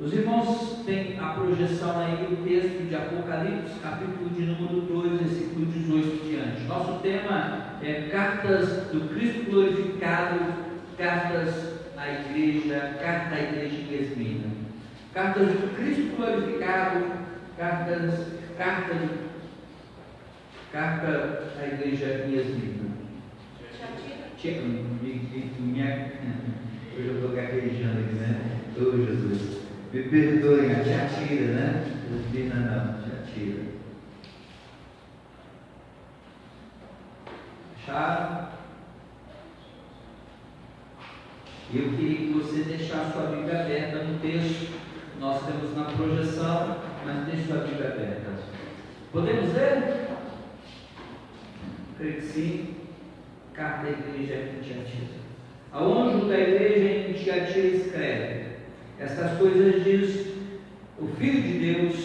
Os irmãos têm a projeção aí do texto de Apocalipse, capítulo de número 2, versículo 18 diante. Nosso tema é cartas do Cristo glorificado, cartas à igreja, carta à igreja em Esmirna. Cartas do Cristo glorificado, carta à igreja em Esmirna. Hoje eu estou gaguejando aqui, né? Ô Jesus, me perdoem, a Tiatira, né? Esmirna não, Tiatira. Acharam? Eu queria que você deixasse sua Bíblia aberta no texto. Nós temos na projeção, mas deixe sua Bíblia aberta. Podemos ler? Creio que sim. Carta da igreja em Tiatira. Ao anjo da igreja em Tiatira escreve: estas coisas diz o Filho de Deus,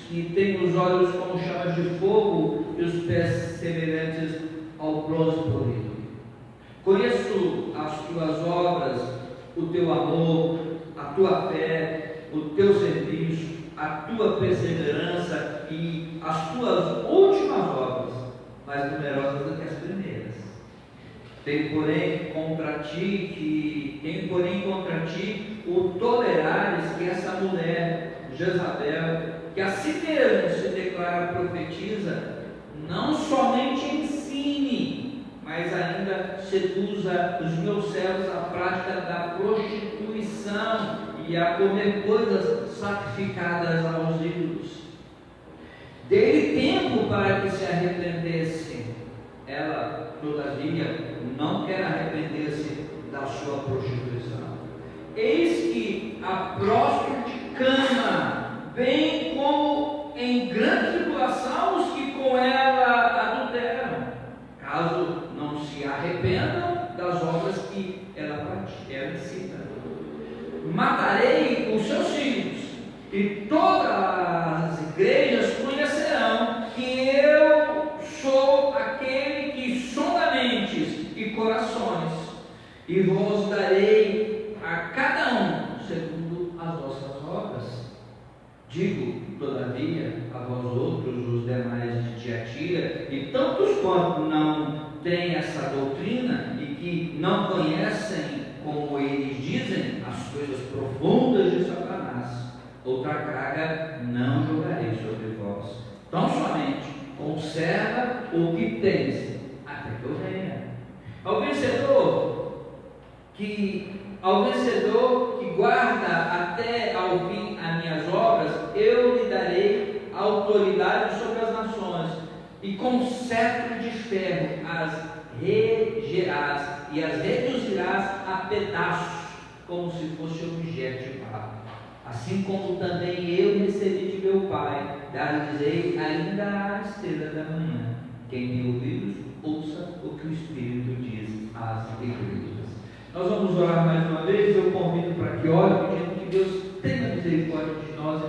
que tem os olhos como chamas de fogo e os pés semelhantes ao bronze polido. Conheço as tuas obras, o teu amor, a tua fé, o teu serviço, a tua perseverança e as tuas últimas obras, mais numerosas do que as primeiras. Tenho, porém, contra ti o tolerares que essa mulher, Jezabel, que a si mesma se declara profetiza, não somente ensine, mas ainda seduza os meus servos à prática da prostituição e a comer coisas sacrificadas aos ídolos. Dei-lhe tempo para que se arrependesse. Ela, todavia, não quer arrepender-se da sua prostituição. Eis que a próspera cama, bem como em grande tribulação os que com ela adulteram, caso não se arrependam das obras que ela ensina. Matarei os seus filhos, e todas as igrejas conhecerão que eu sou aquele que sonda mentes e corações, e vos darei a cada um segundo as vossas obras. Digo, todavia, a vós outros, os demais de Tiatira, e tantos quanto não têm essa doutrina e que não conhecem, como eles dizem, as coisas profundas de Satanás, outra carga não jogarei sobre vós. Tão somente conserva o que tens, até que eu venha. Ao vencedor que guarda até ao fim as minhas obras, eu lhe darei autoridade sobre as nações, e com cetro de ferro as regerás e as reduzirás a pedaços, como se fosse objeto de barro. Assim como também eu recebi de meu Pai, dar-lhes-ei ainda a estrela da manhã. Quem tem ouvidos, ouça o que o Espírito diz às igrejas. Nós vamos orar mais uma vez. Eu convido para que ore, pedindo que Deus tenha misericórdia de nós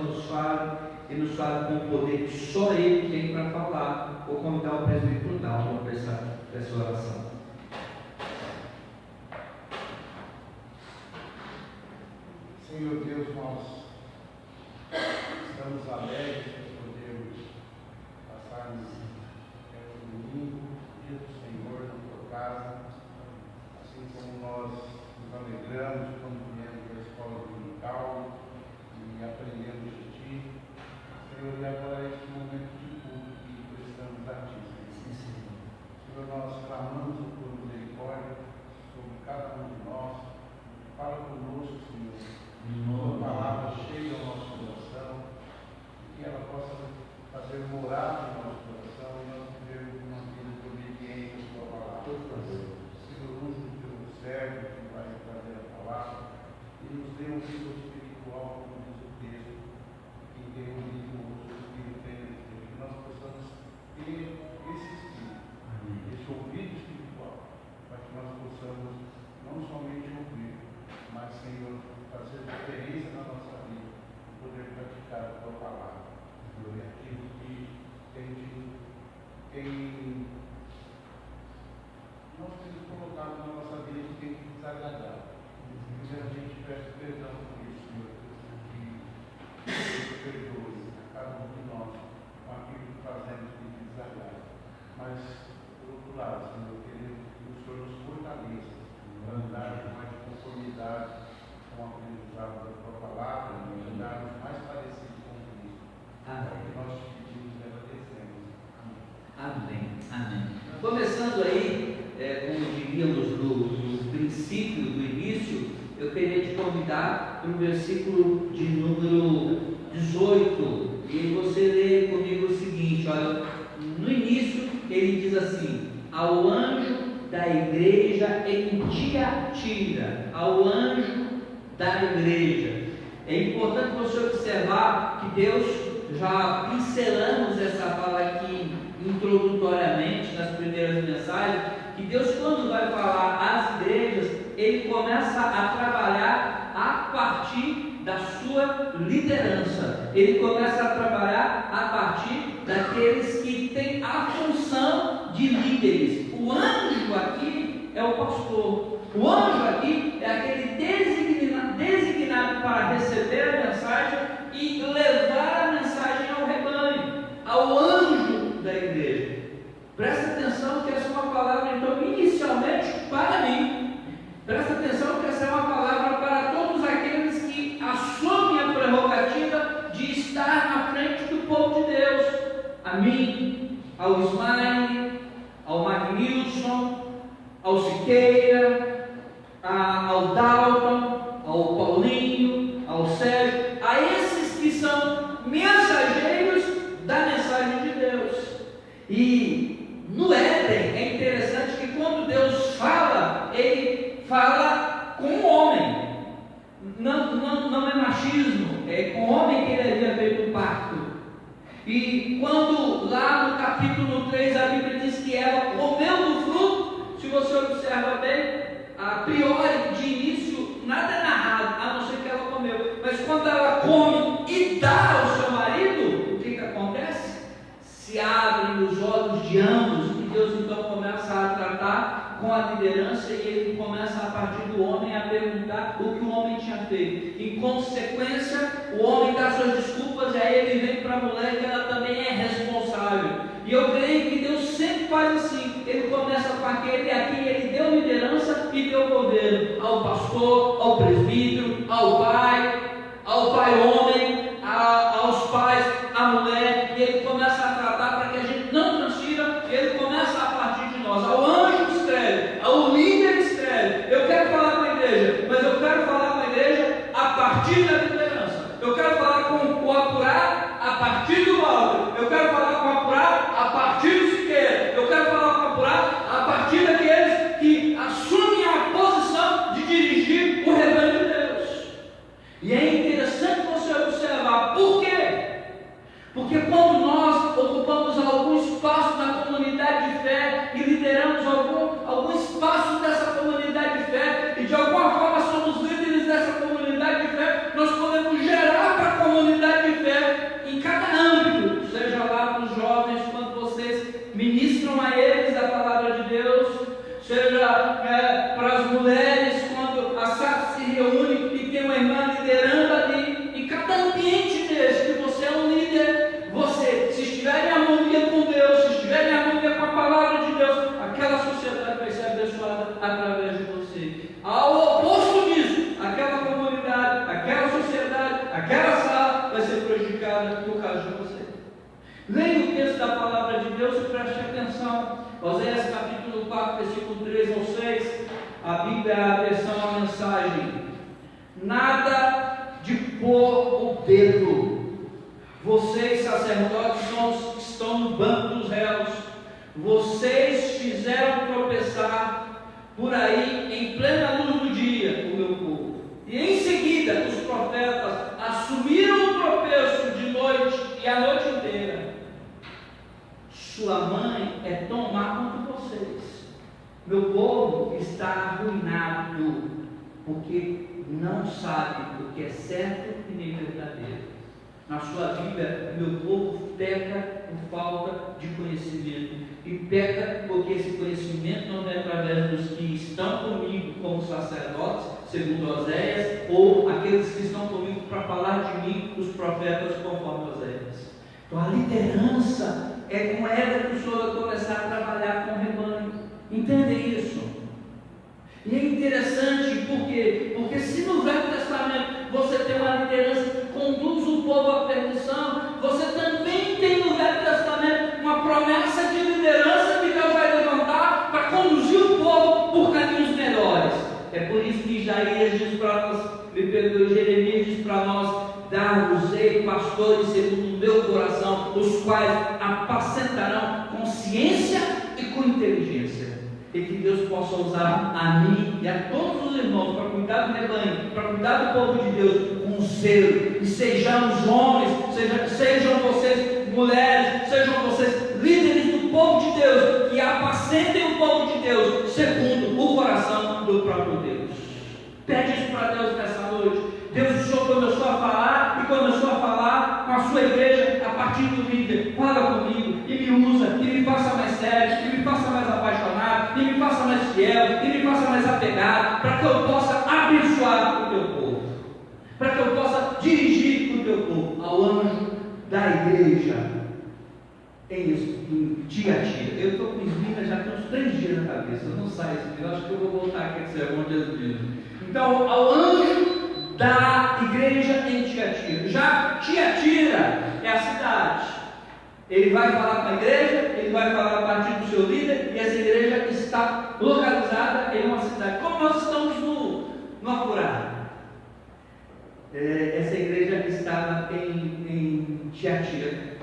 e nos fale com o poder que só Ele tem para falar. Vou convidar o presbítero Dalton para essa oração. Senhor Deus, nós estamos alegres de podermos passarmos o domingo, dia do Senhor, na tua casa, assim como nós nos alegramos quando viemos da escola dominical e aprendemos de ti. Senhor, e agora é este momento de culto que precisamos a ti, Senhor. Senhor, nós clamamos por misericórdia sobre cada um de nós. Fala conosco, Senhor. Tua palavra cheia ao nosso coração, que ela possa fazer morada no nosso coração e nós vivermos uma vida de obediência à tua palavra. Senhor, usa o teu servo que vai trazer a palavra e nos dê um vida espiritual, como diz o texto, que tem um livro, o Espírito tem, que nós possamos ter esse espírito, esse ouvido espiritual, para que nós possamos não somente ouvir, mas, Senhor, fazer diferença na nossa vida, poder praticar a tua palavra. É aquilo que tem nós temos colocado na nossa vida que tem que desagradar. Primeiro a gente peça perdão por isso, Senhor, que cada um de nós com aquilo que fazemos que lhe desagrada. Mas, por outro lado, Senhor, eu queria que o Senhor nos fortaleça para andarmos mais de conformidade com o aprendizado da tua palavra e andarmos mais parecidos com Cristo. É o que nós te pedimos e agradecemos. Amém. Amém. Começando aí, como diríamos no princípio, do início, eu queria te convidar para o versículo de número 18, e aí você lê comigo o seguinte, olha, no início ele diz assim: ao anjo da igreja em Tiatira, ao anjo da igreja. É importante você observar que Deus, já pincelamos essa fala aqui introdutoriamente nas primeiras mensagens, que Deus, quando vai falar às igrejas, Ele começa a trabalhar a partir da sua liderança. Ele começa a trabalhar a partir daqueles que têm a função de líderes. O anjo aqui é o pastor. O anjo aqui é aquele designado para receber a mensagem e levar a mensagem ao rebanho, ao anjo da igreja. Presta atenção que essa é uma palavra, então, inicialmente para mim. Presta atenção que essa é uma palavra para todos aqueles que assumem a prerrogativa de estar na frente do povo de Deus. A mim, ao Ismael, ao Magnilson, ao Siqueira, ao Dalton, ao Paulinho, ao Sérgio, a esses que são mensageiros da mensagem de Deus. E no Éden é interessante que quando Deus fala, Ele fala com o homem. Não é machismo, é com o homem que Ele havia feito um pacto. E quando lá no capítulo 3 a Bíblia diz que Eva comeu do fruto, se você observa bem, a priori, de início, nada é narrado, a não ser que ela comeu. Mas quando ela come e dá ao seu marido, o que acontece? Se abrem os olhos de ambos, e Deus então começa a tratar com a liderança, e Ele começa a partir do homem a perguntar o que o homem tinha feito. Em consequência, o homem dá suas desculpas, e aí ele vem para a mulher que ela também é responsável. E eu creio que Deus sempre faz assim. Ele começa com aquele a quem Ele deu liderança e deu governo, ao pastor, ao presbítero, ao pai homem, aos pais, à mulher, e Ele começa a tratar para que a gente não transfira, e Ele começa a partir de nós, ao anjo estéril, ao líder estéril. Eu quero falar com a igreja, mas eu quero falar com a igreja a partir da liderança. Eu quero falar com o apurado a partir do Walter. Eu quero falar com o apurado a partir do Siqueira. Eu quero falar com o apurado a partir daqueles que assumem a posição de dirigir o rebanho de Deus. E é interessante você observar por quê? Porque quando nós ocupamos algum espaço na comunidade de fé e lideramos algum espaço dessa comunidade de fé, e de alguma forma somos líderes dessa comunidade de fé, nós podemos gerar para a comunidade de fé em cada âmbito, seja lá para os jovens, quando vocês ministram a eles a palavra de Deus, seja para as mulheres, quando a SAF se reúne e tem uma irmã liderando ali, em cada ambiente desse, que você é um líder, você, se estiver em harmonia com Deus, se estiver em harmonia com a palavra de Deus, aquela sociedade vai ser abençoada através de você. Ao oposto disso, aquela comunidade, aquela sociedade, aquela sala vai ser prejudicada por causa de você. Leia o texto da palavra de Deus e preste atenção. Oséias capítulo 4, versículo 3 ao 6, a Bíblia é a versão, a mensagem. Nada de pôr o dedo. Vocês, sacerdotes, estão no banco dos réus. Vocês fizeram tropeçar por aí em plena luz do dia o meu povo. E em seguida os profetas assumiram o tropeço de noite e a noite inteira. Sua mãe é tão má quanto vocês. Meu povo está arruinado, porque não sabe o que é certo e nem verdadeiro. Na sua vida, meu povo peca por falta de conhecimento. E peca porque esse conhecimento não é através dos que estão comigo como sacerdotes, segundo Oséias, ou aqueles que estão comigo para falar de mim, os profetas, conforme Oséias. Então a liderança é com ela que o Senhor vai começar a trabalhar com o rebanho. Entende isso? E é interessante porque se no Velho Testamento você tem uma liderança que conduz o povo à perdição, você também tem no Velho Testamento uma promessa de liderança que Deus vai levantar para conduzir o povo por caminhos melhores. É por isso que Isaías diz para nós, Jeremias diz para nós: dar-vos-ei pastores segundo o meu coração, os quais apacentarão com ciência e com inteligência. E que Deus possa usar a mim e a todos os irmãos para cuidar do rebanho, para cuidar do povo de Deus com zelo. E sejamos homens, sejam vocês mulheres, sejam vocês líderes do povo de Deus, que apacentem o povo de Deus segundo o coração do próprio Deus. Pede isso para Deus nessa noite. Deus, o Senhor começou a falar e começou a falar com a sua igreja a partir do líder. Fala comigo e me usa, e me faça mais sério, e me faça mais apaixonado, e me faça mais fiel, e me faça mais apegado, para que eu possa abençoar o teu povo, para que eu possa dirigir o teu povo. Ao anjo da igreja em Tiatira. Eu estou com esmina já tem uns 3 dias na cabeça, eu não saio esse vídeo, acho que eu vou voltar aqui a sermão de Jesus. Então, ao anjo da igreja em Tiatira. Já Tiatira é a cidade. Ele vai falar com a igreja, ele vai falar a partir do seu líder, e essa igreja está localizada em uma cidade. Como nós estamos no apurado? Essa igreja estava em Tiatira.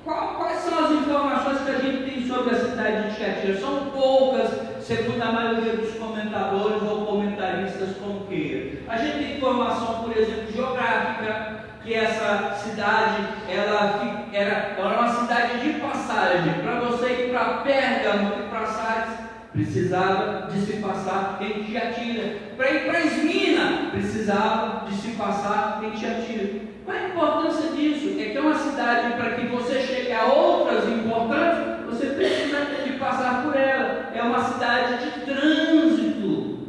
Quais são as informações que a gente tem sobre a cidade de Tiatira? São poucas, segundo a maioria dos comentadores ou comentaristas, como queira. A gente tem informação, por exemplo, geográfica, que essa cidade ela era uma cidade de passagem. Para você ir para Pérgamo e para Sardes, precisava de se passar em Tiatira. Para ir para Esmina, precisava de se passar em Tiatira. Qual a importância disso? É que é uma cidade, para que você chegue a outras importantes, você precisa de passar por ela. É uma cidade de trânsito.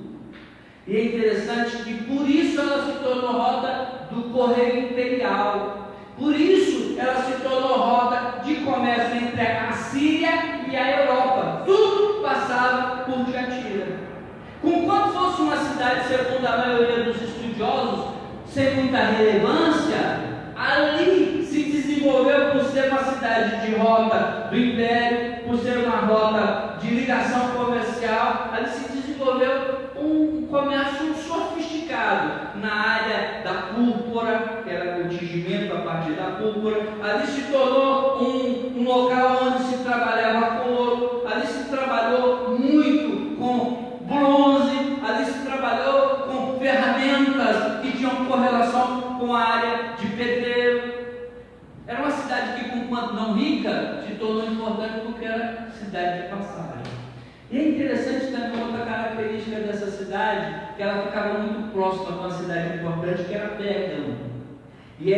E é interessante que por isso ela se tornou rota do correio imperial. Por isso ela se tornou rota de comércio entre a Síria e a Europa. Tudo passava por Tiatira. Conquanto fosse uma cidade, segundo a maioria dos estudiosos, sem muita relevância, ali se desenvolveu por ser uma cidade de rota do império, por ser uma rota de ligação comercial, ali se desenvolveu um comércio sofisticado na área da púrpura, que era o tingimento a partir da púrpura. Ali se tornou um local onde se trabalhava couro, ali se trabalhou muito com bronze, ali se trabalhou com ferramentas que tinham correlação com a área de pedreiro. Era uma cidade que, enquanto não rica, se tornou importante porque era cidade de passagem. E é interessante também outra característica dessa cidade, que ela ficava muito próxima de uma cidade importante, que era Pérgamo. E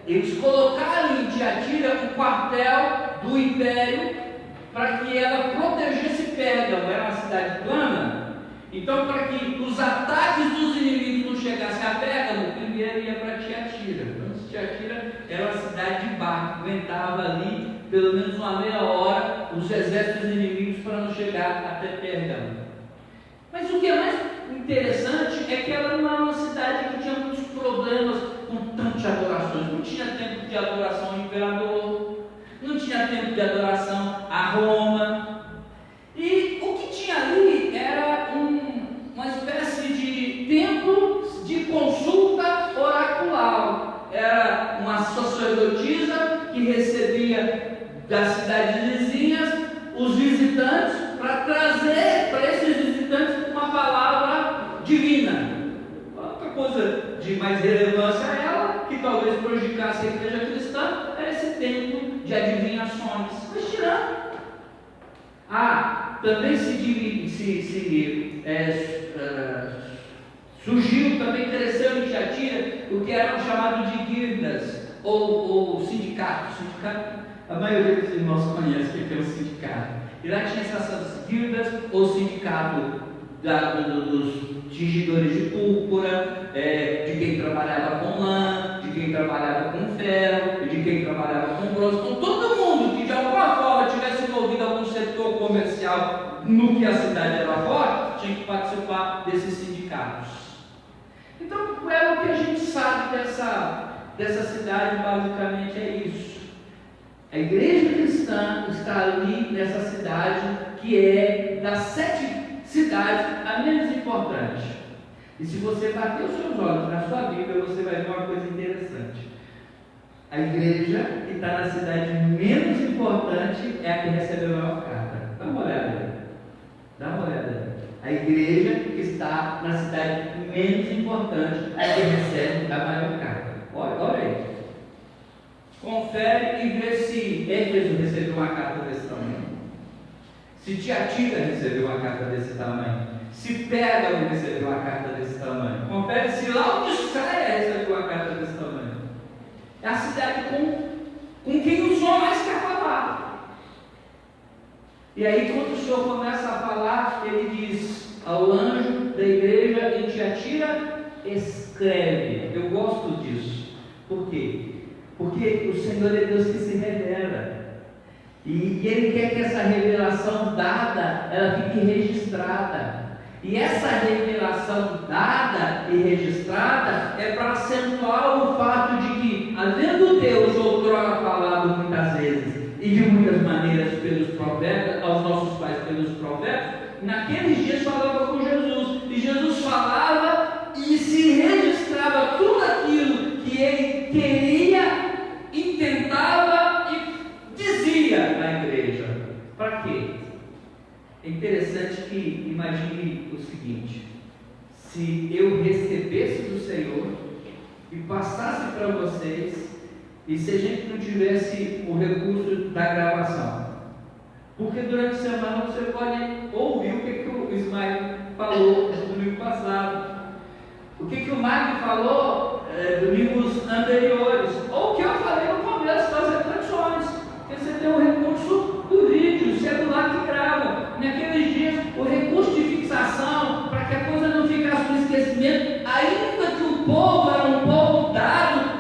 eles colocaram em Tiatira um quartel do império para que ela protegesse Pérgamo. Era uma cidade plana. Então, para que os ataques dos inimigos não chegassem a Pérgamo, primeiro ia para Tiatira. Então, Tiatira era uma cidade de barco, aguentava ali pelo menos uma meia hora os exércitos inimigos para não chegar até Pérgamo. Mas o que é mais interessante é que ela não era uma cidade que tinha muitos problemas com tantas adorações. Não tinha tempo de adoração ao imperador, não tinha tempo de adoração a Roma. E o que tinha ali era uma espécie de templo de consulta oracular. Era uma sacerdotisa que recebia das cidades vizinhas os visitantes para trazer para esses visitantes uma palavra divina. Outra coisa de mais relevância a ela, que talvez prejudicasse a igreja cristã, era esse templo de adivinhações. Mas tirando. Também surgiu, também cresceu em Tiatira o que eram chamados de guildas ou sindicatos. A maioria dos irmãos conhece o que é um sindicato. E lá tinha essas guildas ou sindicato dos tingidores de púrpura, de quem trabalhava com lã, de quem trabalhava com ferro, de quem trabalhava com falou, com todo mundo que de alguma forma tivesse envolvido algum setor comercial no que a cidade era forte, tinha que participar desses sindicatos. Então, é o que a gente sabe dessa cidade, basicamente é isso. A igreja cristã está ali nessa cidade, que é das 7 cidades a menos importante. E se você bater os seus olhos na sua Bíblia, você vai ver uma coisa interessante. A igreja que está na cidade menos importante é a que recebeu a maior carta. Dá uma olhada aí. Dá uma olhada aí. A igreja que está na cidade menos importante é a que recebe a maior carta. Olha aí. Confere e vê se Éfeso recebeu uma carta desse tamanho. Se Tiatira recebeu uma carta desse tamanho. Se Pérgamo recebeu uma carta desse tamanho. Confere se Laodiceia recebeu uma carta desse tamanho. É a cidade com quem o Senhor mais quer falar. E aí, quando o Senhor começa a falar, ele diz ao anjo da igreja em Tiatira: escreve. Eu gosto disso. Por quê? Porque o Senhor é Deus que se revela. E Ele quer que essa revelação dada, ela fique registrada. E essa revelação dada e registrada é para acentuar o fato de que, havendo Deus outrora falado muitas vezes e de muitas maneiras pelos profetas, aos nossos pais pelos profetas, naqueles dias falava com Jesus. E Jesus falava e se registrava tudo aquilo que Ele queria, intentava e dizia à igreja. Para quê? É interessante que imagine o seguinte: se eu recebesse do Senhor e passasse para vocês, e se a gente não tivesse o recurso da gravação, porque durante a semana você pode ouvir o que o Ismael falou no domingo passado, o que o Magno falou domingos anteriores, ou o que eu falei no começo das reflexões, porque você tem o recurso do vídeo, o celular que grava. Naqueles dias, o recurso de fixação, para que a coisa não ficasse no esquecimento, ainda que o povo era um povo dado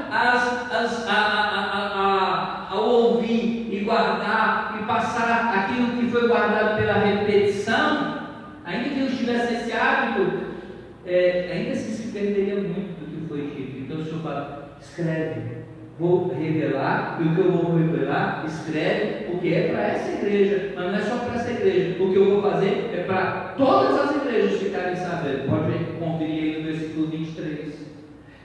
ao ouvir e guardar e passar aquilo que foi guardado pela repetição, ainda que eles tivessem esse hábito, ainda assim se perderia muito do que foi dito. Então o Senhor fala: escreve. Vou revelar, e o que eu vou revelar, escreve, porque é para essa igreja, mas não é só para essa igreja. O que eu vou fazer é para todas as igrejas ficarem sabendo. Pode conferir aí no versículo 23.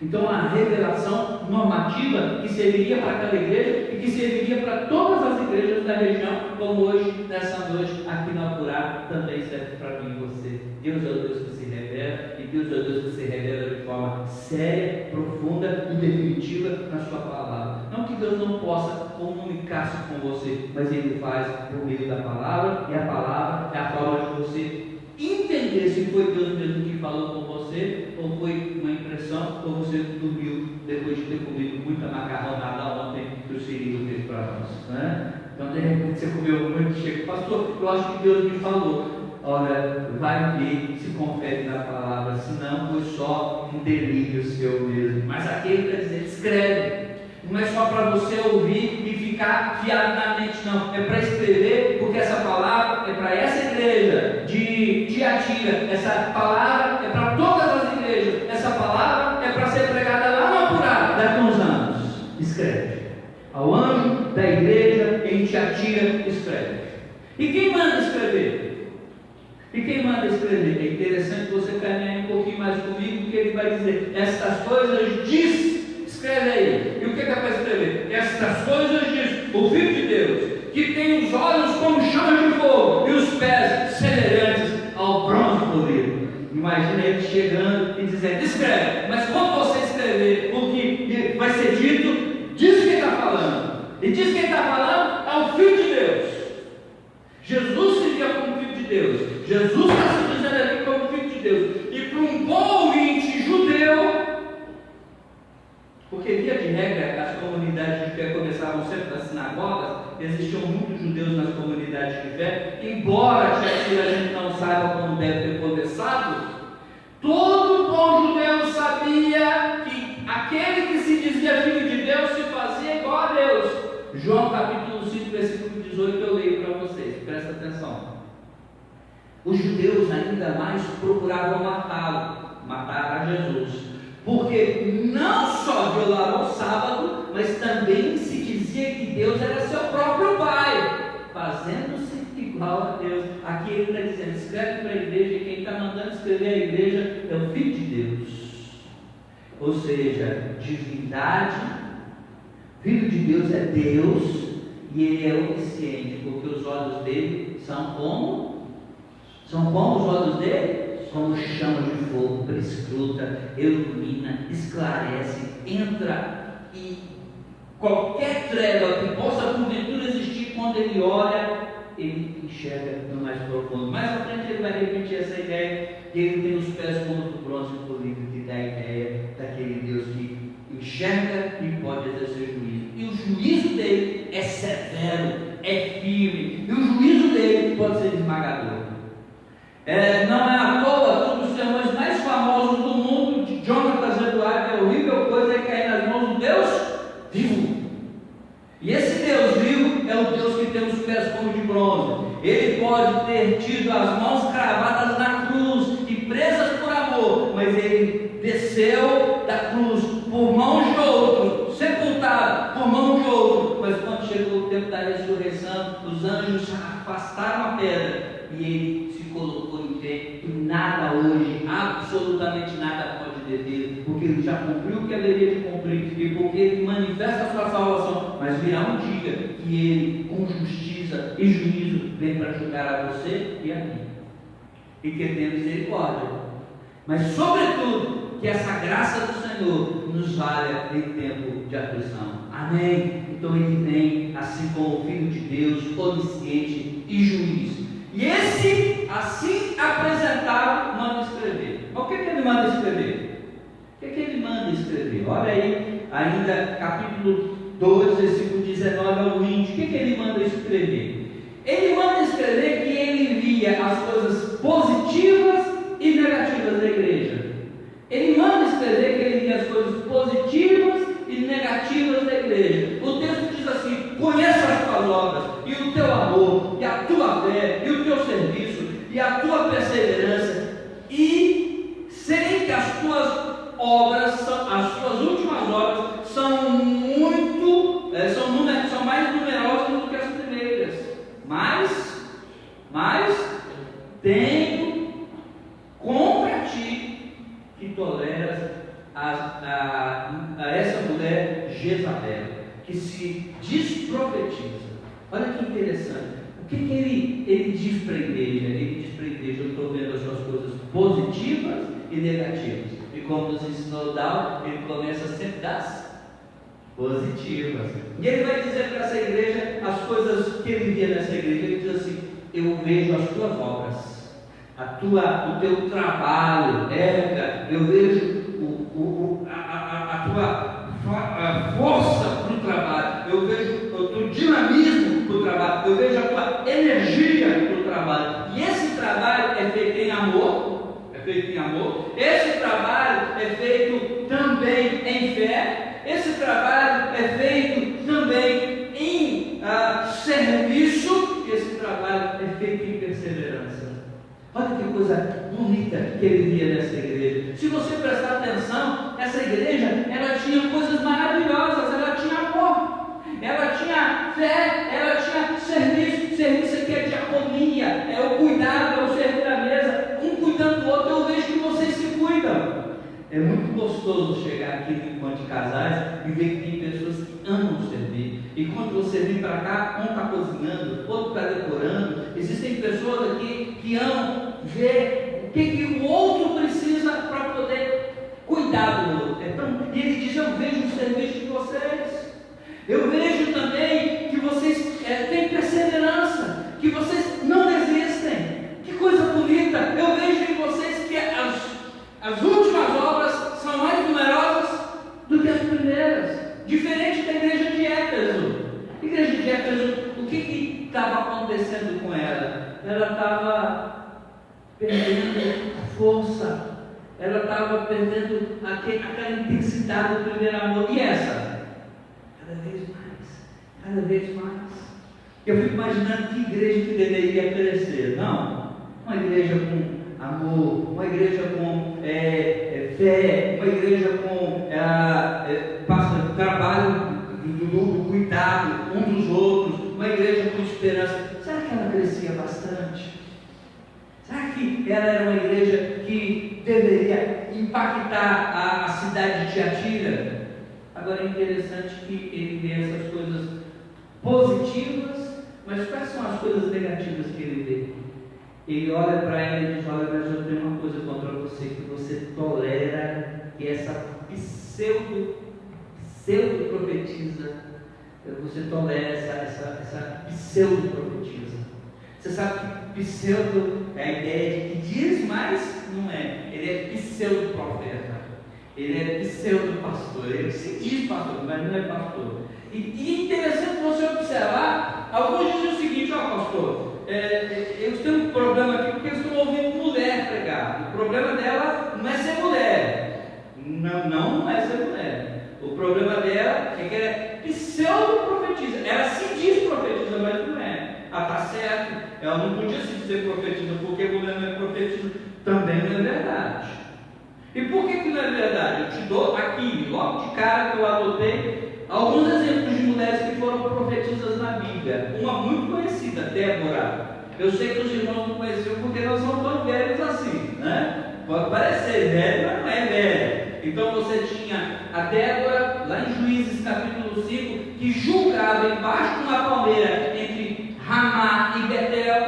Então, a revelação normativa que serviria para aquela igreja e que serviria para todas as igrejas da região, como hoje, nessa noite, aqui na Apurá, também serve para mim e você. Deus é o Deus que se revela, e Deus é o Deus que se revela de forma séria, profunda e definitiva na sua palavra. Não que Deus não possa comunicar-se com você, mas Ele faz por meio da palavra, e a palavra é a forma de você entender se foi Deus mesmo que falou com você, ou foi uma impressão, ou você dormiu depois de ter comido muita macarronada ontem que o Cirilo fez para nós, né? Então de repente você comeu muito, chega: pastor, eu acho que Deus me falou. Olha, vai ver, se confere na palavra, senão foi só um delírio seu mesmo. Mas aqui ele está dizendo: escreve. Não é só para você ouvir e ficar fiado na mente, não. É para escrever, porque essa palavra é para essa igreja de Tiatira. Essa palavra é para todas as igrejas. Essa palavra é para ser pregada lá no Apurá, daqui a uns anos. Escreve. Ao anjo da igreja em Tiatira, escreve. E quem manda escrever? E quem manda escrever? É interessante você caminhar um pouquinho mais comigo, porque ele vai dizer: estas coisas diz. Escreve aí. E o que é para escrever? Estas coisas diz o Filho de Deus, que tem os olhos como chamas de fogo e os pés semelhantes ao bronze polido. Imagina ele chegando e dizendo: escreve. Mas quando você escrever o que vai ser dito, diz quem está falando. E diz quem está falando é o Filho de Deus. Jesus se via como Filho de Deus. Jesus está se dizendo ali como Filho de Deus. E para um bom ouvinte judeu, porque via de regra as comunidades de fé começavam sempre das sinagogas, existiam muitos judeus nas comunidades de fé, embora a gente não saiba como deve ter começado, todo bom judeu sabia que aquele que se dizia filho de Deus se fazia igual a Deus. João atenção. Os judeus ainda mais procuravam matar a Jesus, porque não só violaram o sábado, mas também se dizia que Deus era seu próprio Pai, fazendo-se igual a Deus. Aqui ele está dizendo, escreve para a igreja, e quem está mandando escrever a igreja é o Filho de Deus, ou seja, divindade. Filho de Deus é Deus, e ele é onisciente, porque os olhos dele são como? São como os olhos dele? Como chama de fogo, prescruta, ilumina, esclarece, entra, e qualquer treva que possa porventura existir, quando ele olha, ele enxerga no mais profundo. Mais à frente ele vai repetir essa ideia, que ele tem os pés como do bronze polido, que dá a ideia daquele Deus que enxerga e pode exercer juízo. E o juízo dele é severo, é firme, e o juízo dele pode ser esmagador. Não é à toa que um dos sermões mais famosos do mundo, de Jonathan Edwards, é a horrível coisa é cair nas mãos do Deus vivo. E esse Deus vivo é o Deus que tem os pés como de bronze. Ele pode ter tido as mãos cravadas na cruz e presas por amor, mas ele desceu da cruz por mão de outro, sepultado por mão de outro. Mas quando chegou o tempo da ressurreição, os anjos afastaram a pedra e ele se colocou em pé, e nada hoje, absolutamente nada pode deter, porque ele já cumpriu o que haveria de cumprir, e porque ele manifesta a sua salvação. Mas virá um dia que ele, com justiça e juízo, vem para julgar a você e a mim, e que tem misericórdia, mas sobretudo que essa graça do Senhor nos valha em tempo de aflição. Amém? Então ele vem assim como o Filho de Deus, onisciente e juiz. E esse, assim apresentado, manda escrever. Mas o que ele manda escrever? O que ele manda escrever? Olha aí, ainda capítulo 2, versículo 19 ao 20. O que ele manda escrever? Ele manda escrever que ele via as coisas positivas e negativas da igreja. Ele manda escrever que ele via as coisas positivas e negativas da igreja. O texto diz assim: conheça as tuas obras, e o teu amor, e a tua fé, e o teu serviço, e a tua perseverança, e sei que as tuas obras, as tuas últimas obras, são mais numerosas do que as primeiras. Mas tenho contra ti que toleras a essa mulher Jezabel, que se desprofetiza. Olha que interessante. O que ele diz para a igreja? Ele diz para a igreja: eu estou vendo as suas coisas positivas e negativas. E como nos ensinou o Dal, ele começa sempre das positivas. E ele vai dizer para essa igreja as coisas que ele via nessa igreja. Ele diz assim: eu vejo as tuas obras, o teu trabalho, eu vejo a tua força para o trabalho, eu vejo o teu dinamismo para o trabalho, eu vejo a tua energia para o trabalho. E esse trabalho é feito em amor, esse trabalho é feito também em fé, esse trabalho é feito também em serviço, e esse trabalho é feito em perseverança. Olha que coisa bonita que ele via nessa igreja. Se você prestar atenção, essa igreja, ela tinha coisas maravilhosas, ela tinha amor, ela tinha fé, ela tinha serviço aqui é diaconia, é o cuidado, é o servir à mesa, um cuidando do outro. Eu vejo que vocês se cuidam. É muito gostoso chegar aqui no encontro de casais e ver que tem pessoas que amam servir. E quando você vem para cá, um está cozinhando, outro está decorando. Existem pessoas aqui que amam ver o que o outro precisa para poder cuidar do outro. E ele diz: eu vejo o serviço de vocês. Eu vejo também que vocês têm perseverança, que vocês não desistem. Que coisa bonita! Eu vejo em vocês que as últimas obras são mais numerosas do que as primeiras. Diferente da igreja de Éfeso. A igreja de Éfeso, o que estava acontecendo com ela? Ela estava perdendo força, ela estava perdendo aquela intensidade do primeiro amor. E essa? Cada vez mais. Eu fico imaginando que igreja que deveria crescer. Não, uma igreja com amor, uma igreja com fé, uma igreja com trabalho do cuidado um dos outros, uma igreja com esperança. Será que ela crescia bastante? Será que ela era uma igreja que deveria impactar a cidade de Tiatira? Agora é interessante que ele vê essas coisas positivas, mas quais são as coisas negativas que ele vê? Ele olha para ela e diz: olha, mas eu tenho uma coisa contra você, que você tolera que essa pseudo-profetisa, você tolera essa pseudo-profetisa. Você sabe que pseudo é a ideia de que diz, mas não é. Ele é pseudo-profeta. Ele é pseudo-pastor. Ele se diz pastor, mas não é pastor. E interessante você observar, alguns dizem o seguinte: pastor, eles têm um problema aqui porque eles estão ouvindo mulher pregar. O problema dela não é ser mulher. Não é ser mulher. O problema dela é que ela é pseudo-profetisa. Ela se diz profetisa, mas não é. Está certo. Ela não podia se dizer profetisa, porque mulher não é profetisa. Também não é verdade. E por que não é verdade? Eu te dou aqui, logo de cara que eu adotei, alguns exemplos de mulheres que foram profetisas na Bíblia. Uma muito conhecida, Débora. Eu sei que os irmãos não conheciam porque não são tão velhos assim, né? Pode parecer velho, mas não é velho. Então você tinha a Débora, lá em Juízes capítulo 5, que julgava embaixo de uma palmeira entre Ramá e Betel.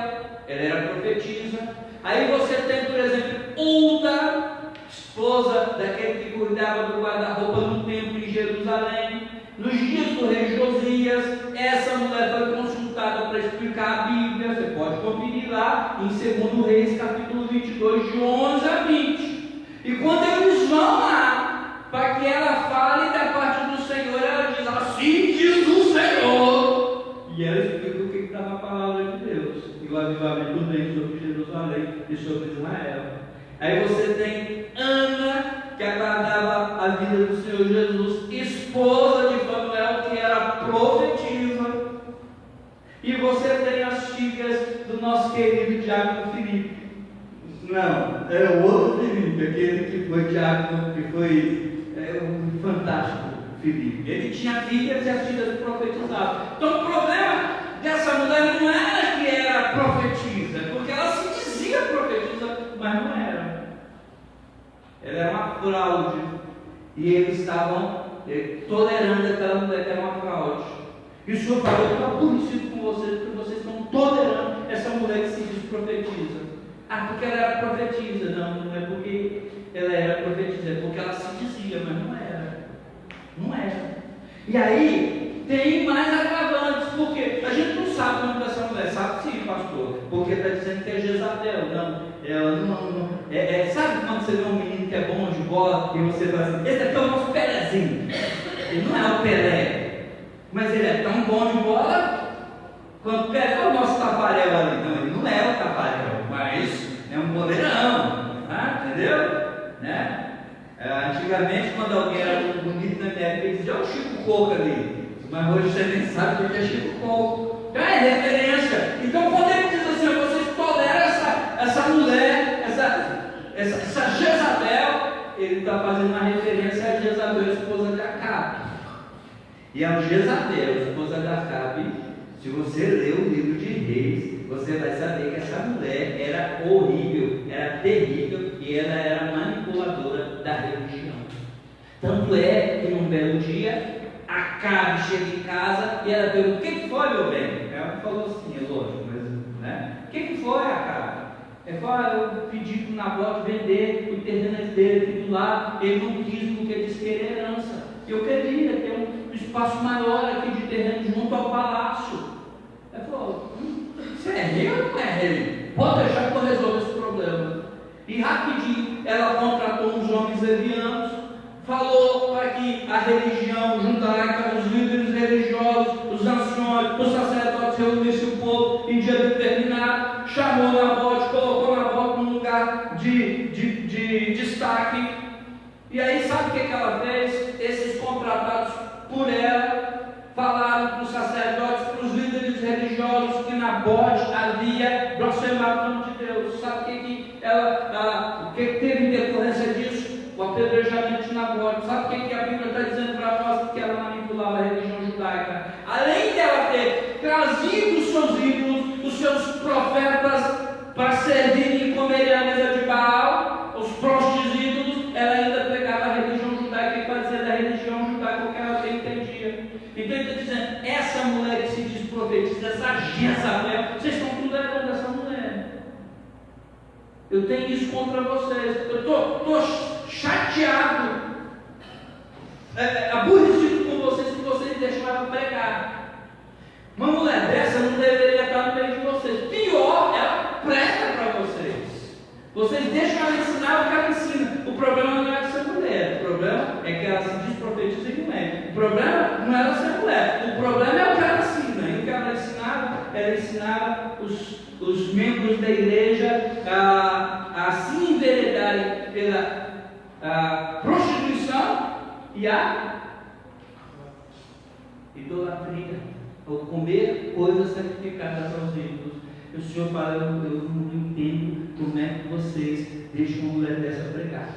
Ela era profetisa. Aí você tem, por exemplo, Hulda, esposa daquele que cuidava do guarda-roupa no templo em Jerusalém. Nos dias do rei Josias, essa mulher foi consultada para explicar a Bíblia. Você pode conferir lá em 2 Reis, capítulo 22, de 11 a 20. E quando eles vão lá, para que ela fale da parte do Senhor, ela diz: assim diz o Senhor. E ela explica o que estava a palavra de Deus. E o avivamento vem sobre Jerusalém e sobre Israel. Aí você tem Ana, que agradava a vida do Senhor Jesus, esposa de Fanuel, que era profetisa. E você tem as filhas do nosso querido diácono Filipe. Não, era o outro Filipe, aquele que foi diácono, que foi um fantástico Filipe. Ele tinha filhas e as filhas profetizavam. Então o problema dessa mulher não era que era profetisa, porque ela se dizia profetisa, mas não era. Ela era uma fraude. E eles estavam tolerando aquela mulher que era uma fraude. E o Senhor falou: eu estou aborrecido com vocês, porque vocês estão tolerando essa mulher que se diz profetiza. Porque ela era profetisa. Não é porque ela era profetisa, é porque ela se dizia, mas não era. Não era. E aí tem mais agravantes, porque a gente não sabe o nome dessa mulher. Sabe sim, pastor, porque está dizendo que é Jezabel. Não, ela não. Sabe quando você vê um menino que é bom de bola e você fala assim: esse aqui é o nosso Pelézinho. Ele não é o Pelé, mas ele é tão bom de bola quanto o Pelé. É o nosso Tafarel ali. Não, ele não é o Tafarel, mas é um goleirão, entendeu? Né? Antigamente, quando alguém era bonito na minha época, ele dizia: olha o Chico Coco ali. Mas hoje você nem sabe o que é Chico Coco. Então é referência. Então quando ele diz assim: vocês toleram essa mulher, essa Jezabel, ele está fazendo uma referência a Jezabel, esposa de Acabe. E a Jezabel, esposa de Acabe, se você ler o livro de Reis, você vai saber que essa mulher era horrível, era terrível, e ela era manipuladora da religião. Tanto é que num belo dia, Acabe chega em casa e ela pergunta: o que foi, meu bem? Ela falou assim, é lógico, mas, né? O que foi, Acabe? Ele falou: eu pedi para o Nabote vender o terreno dele aqui do lado, ele não quis porque disse que era herança. Eu queria ter um espaço maior aqui de terreno junto ao palácio. Ele falou: você é rei ou não é rei? Pode deixar que eu resolvo esse problema. E rapidinho ela contratou uns homens levianos, falou para que a religião judaica, os líderes religiosos, os anciões, os sacerdotes reunissem o povo em dia determinado, chamou Nabote, colocou Nabote num lugar de destaque. E aí sabe o que ela fez? Esses contratados por ela falaram para os sacerdotes, para os líderes religiosos: profetas para servirem e comerem a mesa de Baal, os postes ídolos, ela ainda pegava a religião judaica e fazia da religião judaica o que ela bem entendia. Então ele está dizendo, essa mulher que se diz profetisa, essa Jezabel, vocês estão tudo errado dessa mulher. Eu tenho isso contra vocês. Eu estou chateado, aborrecido com vocês, que vocês deixaram pregar. Uma mulher dessa não deveria estar no meio de vocês. Pior, ela presta para vocês. Vocês deixam ela ensinar o que ela ensina. O problema não é essa mulher. O problema é que ela se diz profetiza e não é. O problema não é ela ser mulher. O problema é o que ela ensina. E o que ela ensinava? Ela ensinava os membros da igreja a se enveredarem pela prostituição e a idolatria. Ou comer coisas sacrificadas aos ídolos. E o Senhor fala, eu não entendo como é que vocês deixam uma mulher dessa pregar.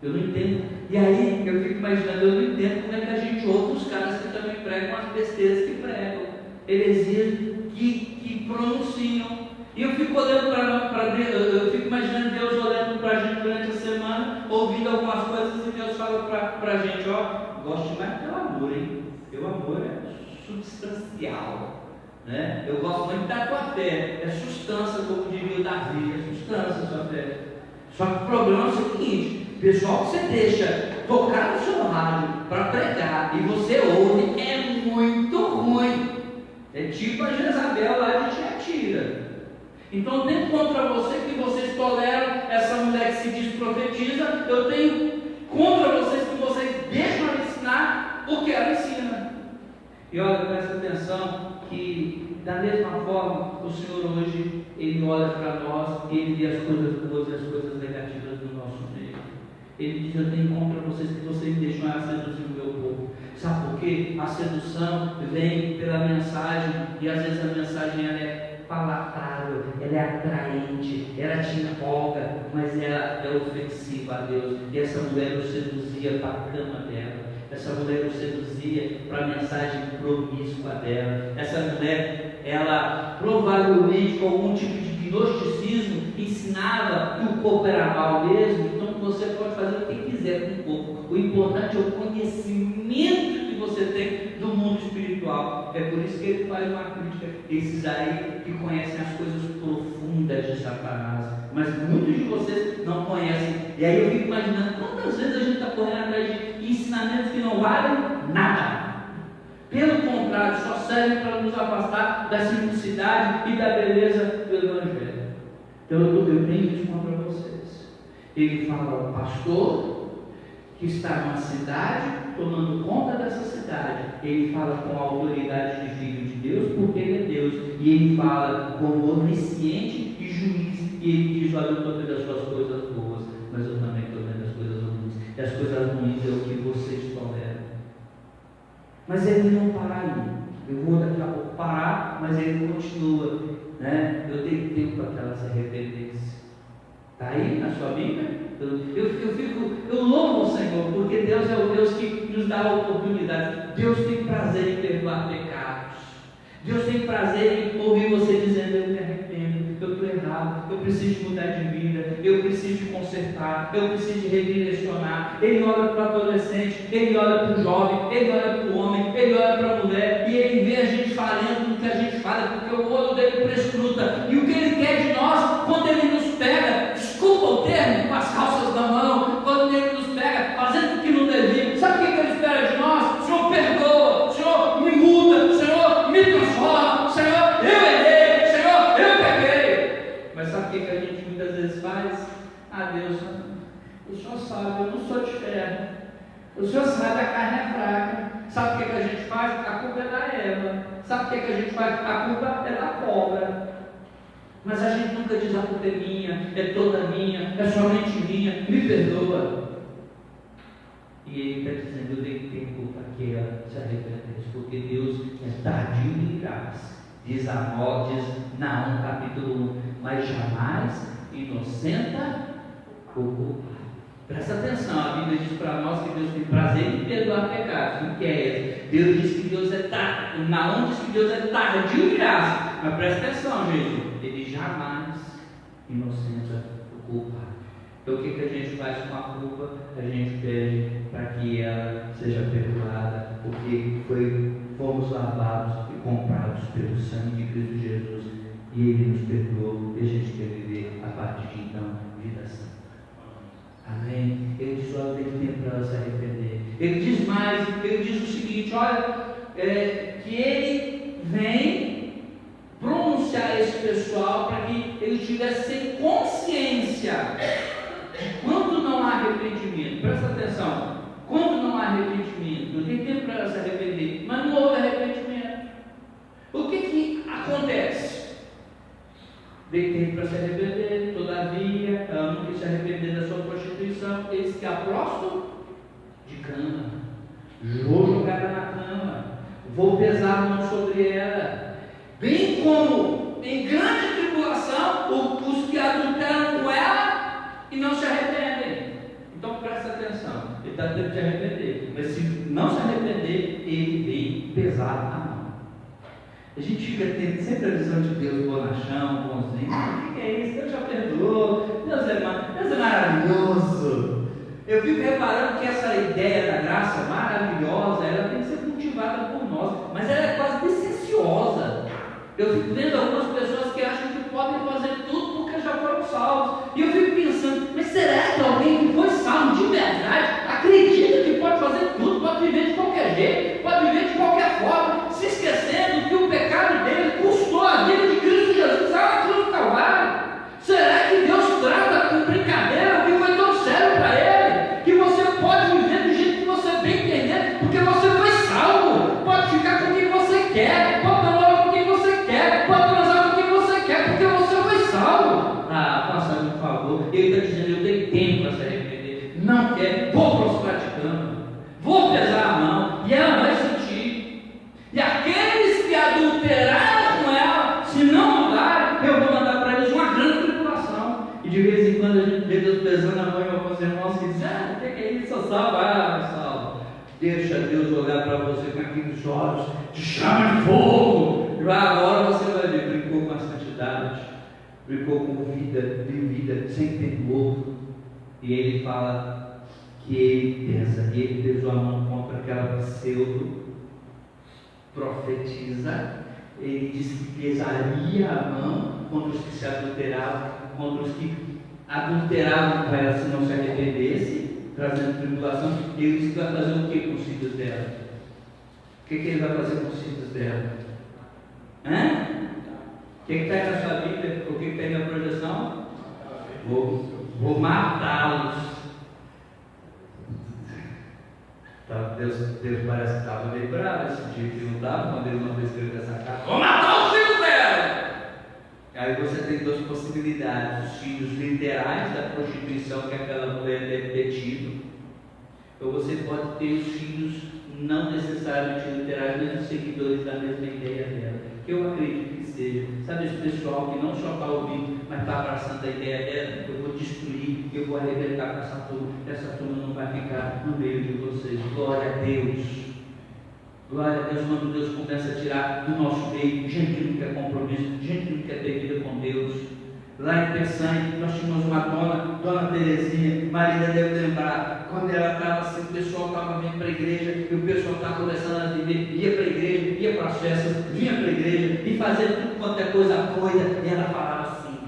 Eu não entendo. E aí eu fico imaginando, eu não entendo como é que a gente ouve os caras que também pregam as besteiras que pregam, heresias que pronunciam. E eu fico olhando para Deus, eu fico imaginando Deus olhando para a gente durante a semana, ouvindo algumas coisas, e Deus fala para a gente, ó, gosto mais do teu amor, hein? Teu amor é substancial, né? Eu gosto muito da tua fé, é substância, como diria o Davi, é substância a sua fé. Só que o problema é o seguinte, o pessoal que você deixa tocar no seu rádio para pregar e você ouve é muito ruim. É tipo a Jezabel lá de Tiatira. Então, tenho contra você que vocês toleram essa mulher que se diz profetiza. Eu tenho contra vocês que vocês deixam ela ensinar o que ela ensina. E olha, presta atenção que da mesma forma o Senhor hoje, Ele olha para nós e Ele vê as coisas boas e as coisas negativas do nosso meio. Ele diz, eu tenho contra vocês que vocês deixam ela seduzir o meu povo. Sabe por quê? A sedução vem pela mensagem e às vezes a mensagem ela é palatável, ela é atraente, ela te empolga, mas ela é ofensiva a Deus. E essa mulher o seduzia para a cama dela. Essa mulher o seduzia para a mensagem promíscua dela. Essa mulher, ela provavelmente com algum tipo de gnosticismo ensinava que o corpo era mal mesmo. Então você pode fazer o que quiser com o corpo. O importante é o conhecimento que você tem do mundo espiritual. É por isso que ele faz uma crítica a esses aí que conhecem as coisas profundas de Satanás. Mas muitos de vocês não conhecem. E aí eu fico imaginando quantas vezes a gente está correndo atrás de ensinamentos que não valem nada. Pelo contrário, só servem para nos afastar da simplicidade e da beleza do Evangelho. Então eu tenho isso contra vocês. Ele fala ao pastor que está numa cidade, tomando conta dessa cidade. Ele fala com a autoridade de filho de Deus, porque ele é Deus. E ele fala como onisciente e juiz. E ele diz, olha, eu estou vendo as suas coisas boas, mas eu também estou vendo as coisas ruins. E as coisas ruins é o que vocês toleram. Mas ele não para aí. Eu vou daqui a pouco parar, mas ele continua, né? Eu dei tempo para que ela se arrependesse. Está aí na sua Bíblia? Eu louvo o Senhor, porque Deus é o Deus que nos dá a oportunidade. Deus tem prazer em perdoar pecados. Deus tem prazer em ouvir você dizendo, eu me arrependo, eu estou errado, eu preciso mudar de vida, eu preciso consertar, eu preciso redirecionar. Ele olha para o adolescente, ele olha para o jovem, ele olha para o homem, ele olha para a mulher, e ele vê a gente falhando no que a gente fala, porque o olho dele prescruta. E o que ele quer de nós, quando ele nos pega, desculpa o termo, com as calças na mão, quando ele nos pega fazendo o que não devia, sabe o que ele espera de nós? Senhor, perdoa, Senhor, me muda, Senhor, me transforma, Senhor, eu errei, Senhor, eu peguei. Mas sabe o que a gente muitas vezes faz? Ah, Deus, o Senhor sabe, eu não sou de ferro, o Senhor sabe, a carne é fraca. Sabe o que a gente faz? A culpa é da Eva. Sabe o que a gente faz? A culpa é da cobra. Mas a gente nunca diz, a culpa é minha, é toda minha, é somente minha, me perdoa. E ele está dizendo, eu dei tempo para que ela se arrependesse, porque Deus é tardio em graça. Diz Naum capítulo 1, mas jamais inocenta o culpado. Presta atenção, a Bíblia diz para nós que Deus tem prazer em perdoar pecados. O que é esse? Deus diz que Deus é tardio, Naum diz que Deus é tardio em graça. Mas presta atenção, gente, ele jamais inocenta o culpado. Então o que a gente faz com a culpa? A gente pede para que ela seja perdoada, porque fomos lavados e comprados pelo sangue de Cristo Jesus, e Ele nos perdoou, e a gente quer viver a partir de então vida santa. Amém? Ele diz: olha, tem tempo para ela se arrepender. Ele diz mais, ele diz o seguinte: olha, que ele vem pronunciar esse pessoal para que eles tivessem consciência de quando não há arrependimento. Presta atenção, quando não há arrependimento, não tem tempo para ela se arrepender, mas não houve arrependimento. O que acontece? Tem tempo para se arrepender, todavia ela não quis se arrepender da sua prostituição. Eles que apostam de cama, vou jogar ela na cama, vou pesar a mão sobre ela, bem como em grande tribulação os que adulteram com ela e não se arrependem. Então presta atenção, ele está tendo que se arrepender, mas se não se arrepender, ele vem pesar a mão. A gente fica tendo sempre a visão de Deus bonachão, bonzinho. O que é isso? Deus já perdoou, Deus é maravilhoso. Eu fico reparando que essa ideia da graça maravilhosa, ela tem que ser cultivada por nós, mas ela é quase licenciosa. Eu fico vendo algumas pessoas que acham que podem fazer tudo porque já foram salvos, e eu fico pensando, mas será que alguém que foi salvo de verdade acredita que pode fazer tudo, pode viver de qualquer jeito, pode viver de qualquer forma, se esquecendo que o pecado dele custou a vida de Cristo Jesus lá na cruz do Calvário? Será que Deus trata com brincadeira o que foi tão sério para ele, que você pode viver do jeito que você bem entender, porque você foi salvo, pode ficar com quem você quer, pode namorar com quem você quer, pode transar com quem você quer, porque você foi salvo? Ah, faça um favor, ele está dizendo: eu tenho tempo para se arrepender, não quer, vou prostrar de cama, vou pesar a mão, e ela vai sentir. E aqueles que adulteraram com ela, se não mudarem, eu vou mandar para eles uma grande tribulação. E de vez em quando a gente vê Deus pesando a mão em alguns irmãos que dizem: o que é isso? Sou salvo, salvo. Deixa Deus olhar para você com aqueles olhos de chama de fogo. E agora você vai ver, brincou com a santidade, brincou com vida, vivida sem temor. E ele fala que ele pesou a mão contra aquela pseudo profetiza. Ele disse que pesaria a mão contra os que se adulteravam, contra os que adulteravam para ela se não se arrependesse, trazendo tribulação. E ele disse que vai fazer o que com os filhos dela? O que ele vai fazer com os filhos dela? O que está aí na sua Bíblia? O que está aí na projeção? Vou matá-los. Deus parece que estava meio bravo esse dia, que não estava, quando ele mandou escrever essa carta: vou matar os filhos dela! Aí você tem duas possibilidades: os filhos literais da prostituição que aquela mulher deve ter tido, ou você pode ter os filhos não necessariamente literais, mas os seguidores da mesma ideia dela, que eu acredito que seja. Sabe esse pessoal que não só está ouvindo, mas está abraçando a ideia dela? Eu vou destruir, eu vou arrebentar com essa turma não vai ficar no meio de vocês. Glória a Deus. Glória a Deus. Quando Deus começa a tirar do nosso meio gente que não quer compromisso, gente que não quer ter vida com Deus. Lá em Peçanha, nós tínhamos uma dona Terezinha, Maria deve lembrar, quando ela estava assim, o pessoal estava vindo para a igreja, e o pessoal estava começando a viver, ia para a igreja, ia para as festas, vinha para a igreja, e fazia tudo quanto é coisa doida, e ela falava assim: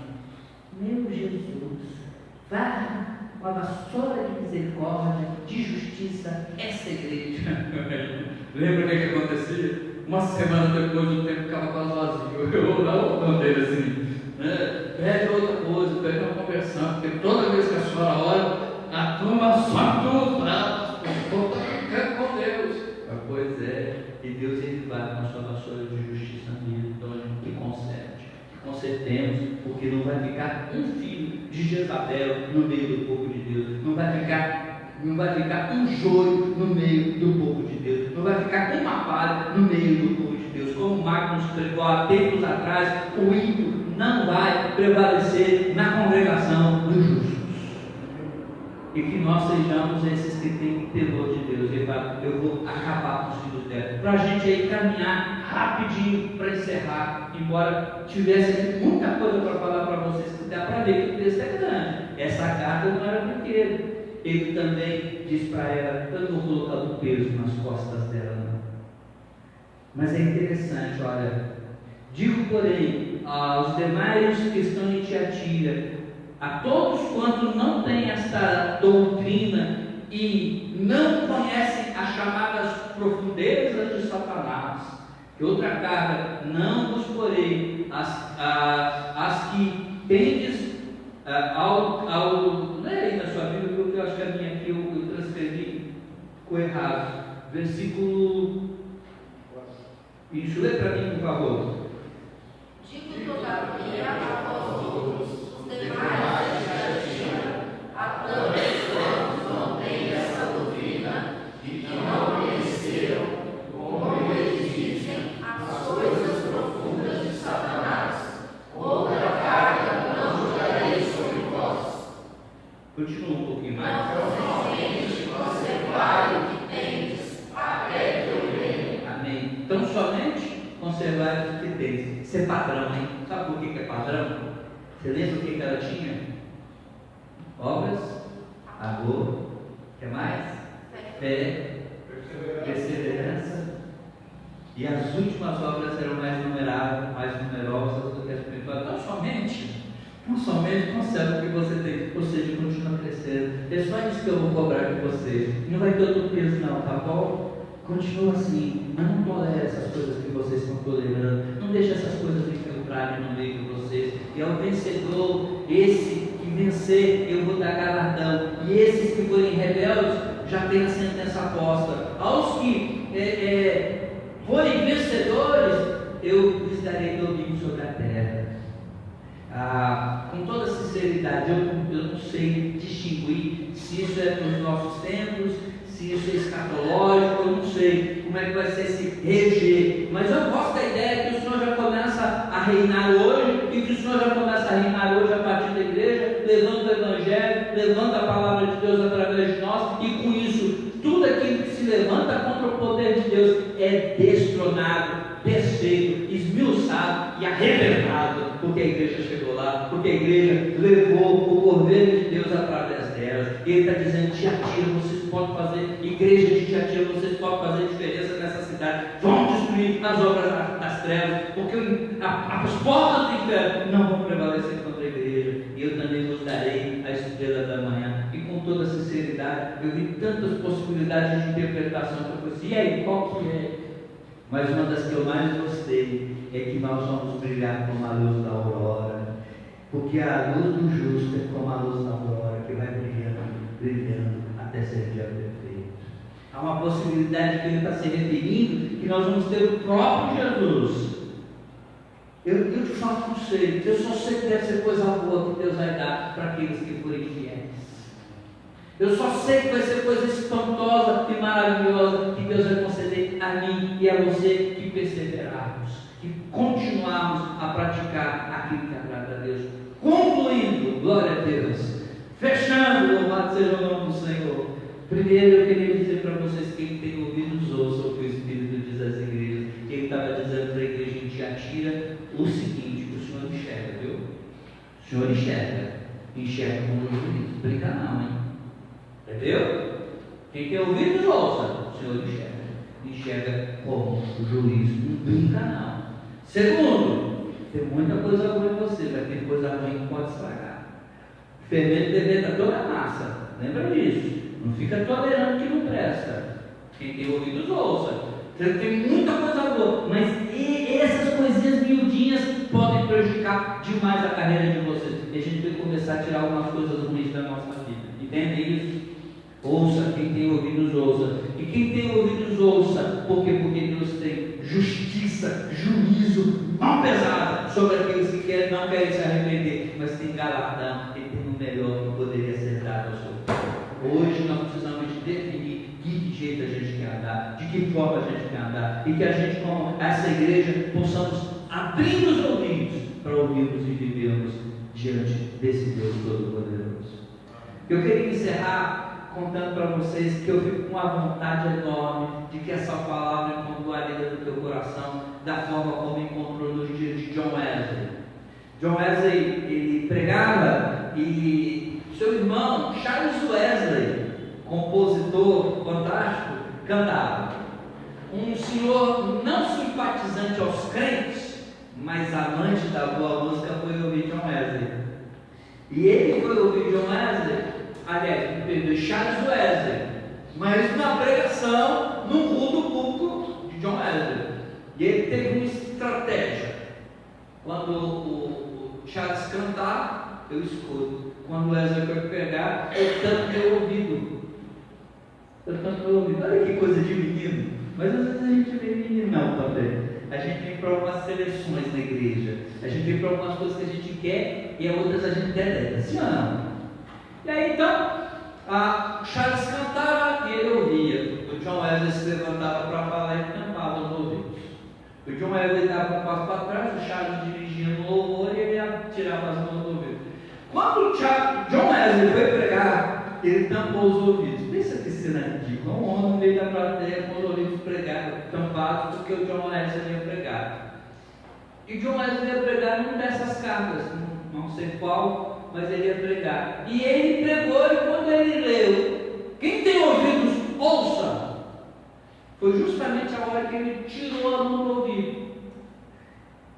meu Jesus, vá com a vassoura de misericórdia, de justiça, essa igreja. Lembra o que acontecia? Uma semana depois, o tempo ficava quase vazio. Eu não contei assim, pede outra coisa, pede uma conversão, porque toda vez que a senhora ora, a turma só tudo, com Deus. Pois é, e Deus ele vai com a sua vassoura de justiça nele, então que consertemos, porque não vai ficar um filho de Jezabel no meio do povo de Deus, não vai ficar um joio no meio do povo de Deus, não vai ficar uma palha no meio do povo de Deus. Como Marcos nos pregou há tempos atrás, o ímpio não vai prevalecer na congregação dos justos. e que nós sejamos esses que têm temor de Deus. Ele fala, eu vou acabar com os filhos dela. Para a gente aí caminhar rapidinho para encerrar, embora tivesse aqui muita coisa para falar para vocês, que dá para ver que o texto é grande. Essa carta não era brinquedo. Ele também diz para ela, eu não vou colocar um peso nas costas dela, não. Mas é interessante, olha, digo porém aos demais que estão em Tiatira, a todos quantos não têm esta doutrina e não conhecem as chamadas profundezas de Satanás, que outra carga não vos porei, as que tendes não é aí na sua Bíblia, porque eu acho que a minha aqui eu transcrevi ficou errado. Versículo. Isso, lê para mim, por favor. Digo todavia a vós outros, os demais de Tiatira, a todos quantos não têm essa doutrina e que não conheceram, como eles dizem, as coisas profundas de Satanás. Outra carga não jogarei sobre vós. Continua um pouquinho mais. Não somente conservar o que tendes, até que eu venha. Amém. Então, somente conservar o que tem. Isso é padrão, hein? Sabe por que é padrão? Você lembra o que ela tinha? Obras, amor, o que mais? Fé, perseverança. E as últimas obras eram mais numerosas do que as primeiras. Não somente conserva o que você tem, ou seja, continua crescendo. É só isso que eu vou cobrar de vocês. Não vai ter outro peso não, tá bom? Continua assim, mas não tolere essas coisas que vocês estão tolerando. Não deixe essas coisas infiltrarem no meio de vocês. E ao vencedor, esse que vencer, eu vou dar galardão. E esses que forem rebeldes, já tem a sentença posta. Aos que forem vencedores, eu lhes darei domínio sobre a terra. Com toda sinceridade, eu não sei distinguir se isso é para os nossos tempos, se isso é escatológico, eu não sei como é que vai ser esse reger, mas eu gosto da ideia que o Senhor já começa a reinar hoje, e que o Senhor já começa a reinar hoje a partir da igreja, levando o Evangelho, levando a palavra de Deus através de nós, e com isso, tudo aquilo que se levanta contra o poder de Deus é destronado, desfeito, esmiuçado e arrebentado, porque a igreja chegou lá, porque a igreja levou o governo de Deus através delas. Ele está dizendo, Tiatira, vocês podem fazer, igreja de Tiatira, vocês podem fazer diferença nessa cidade, vão destruir as obras das trevas, porque as portas do inferno não vão prevalecer contra a igreja, e eu também vos darei a estrela da manhã. E com toda sinceridade, eu vi tantas possibilidades de interpretação que eu falei, e aí, qual que é? Mas uma das que eu mais gostei é que nós vamos brilhar como a luz da aurora, porque a luz do justo é como a luz da aurora, que vai brilhando até ser dia perfeito. Há uma possibilidade que ele está se referindo, que nós vamos ter o próprio Jesus. Eu só não sei, eu só sei que deve ser coisa boa que Deus vai dar para aqueles que forem fiéis. Eu só sei que vai ser coisa espantosa e maravilhosa que Deus vai conceder a mim e a você que perseverarmos, que continuarmos a praticar aquilo que agrada a Deus. Concluindo, glória a Deus, fechando, louvado seja o nome do Senhor. Primeiro eu queria dizer para vocês que quem tem ouvidos ouça o que o Espírito diz às igrejas. Ele estava dizendo para a igreja em Tiatira o seguinte, o Senhor enxerga, viu? O Senhor enxerga como juiz, não brinca não, hein? Entendeu? Quem tem ouvidos ouça, o Senhor enxerga como o juiz, não brinca não. Segundo, tem muita coisa boa em você, mas tem coisa ruim que pode estragar. O fermento debenta toda a massa, lembra disso? Não fica tolerando que não presta. Quem tem ouvidos ouça. Tem muita coisa boa, mas essas coisinhas miudinhas podem prejudicar demais a carreira de vocês. E a gente vai começar a tirar algumas coisas ruins da nossa vida. Entendem isso? Ouça, quem tem ouvidos ouça. E quem tem ouvidos ouça, por quê? Porque Deus tem justiça, juízo, mão pesada sobre aqueles que não querem se arrepender, mas tem galardão, e tem o melhor que poderia ser dado ao seu povo. Hoje nós precisamos definir de que jeito a gente quer andar, de que forma a gente quer andar, e que a gente, como essa igreja, possamos abrir os ouvidos para ouvirmos e vivermos diante desse Deus Todo-Poderoso. Eu queria encerrar contando para vocês que eu fico com uma vontade enorme de que essa palavra encontrou a vida do teu coração da forma como encontrou nos dias de John Wesley. John Wesley, ele pregava e seu irmão Charles Wesley, compositor fantástico, cantava. Um senhor não simpatizante aos crentes, mas amante da boa música, foi ouvir John Wesley. E ele foi ouvir John Wesley, aliás, Charles Wesley, mas na pregação, num culto público de John Wesley. E ele teve uma estratégia. Quando o Charles cantar, eu escuto. Quando o Wesley foi pregar, eu tanto meu ouvido. Olha que coisa de menino. Mas às vezes a gente vê meninão também. A gente vem para algumas seleções na igreja. A gente vem para algumas coisas que a gente quer e outras a gente deleta. Sim ou não? E aí então, Charles cantava e ele ouvia. O John Wesley se levantava para falar e cantava nos ouvidos. O John Wesley dava um passo para trás, o Charles dirigia no louvor e ele tirava as mãos do ouvido. Quando o John Wesley foi pregar, ele tampou os ouvidos. Pensa que cena ridícula. Um homem no meio da plateia com os ouvidos tampados porque o John Wesley ia pregar. E John Wesley ia pregar numa dessas cartas, não sei qual, mas ele ia pregar. E ele pregou e quando ele leu, quem tem ouvidos, ouça. Foi justamente a hora que ele tirou a mão do ouvido.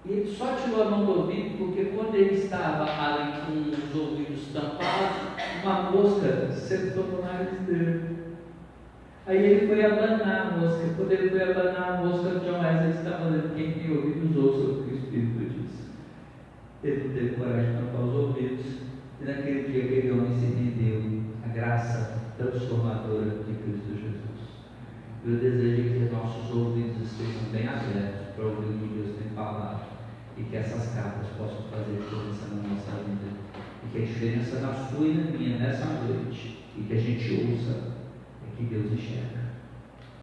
E ele só tirou a mão do ouvido porque quando ele estava ali com os ouvidos tampados, uma mosca sentou no nariz dele. Aí ele foi abanar a mosca. Quando ele foi abanar a mosca, John Wesley estava dizendo: quem tem ouvidos, ouça o que o Espírito diz. Ele não teve coragem de tampar os ouvidos. E naquele dia aquele homem se rendeu à graça transformadora de Cristo Jesus. Eu desejo que nossos ouvidos estejam bem abertos para ouvir o que Deus tem falado e que essas cartas possam fazer diferença na nossa vida e que a diferença na sua e na minha nessa noite e que a gente ouça é que Deus enxerga.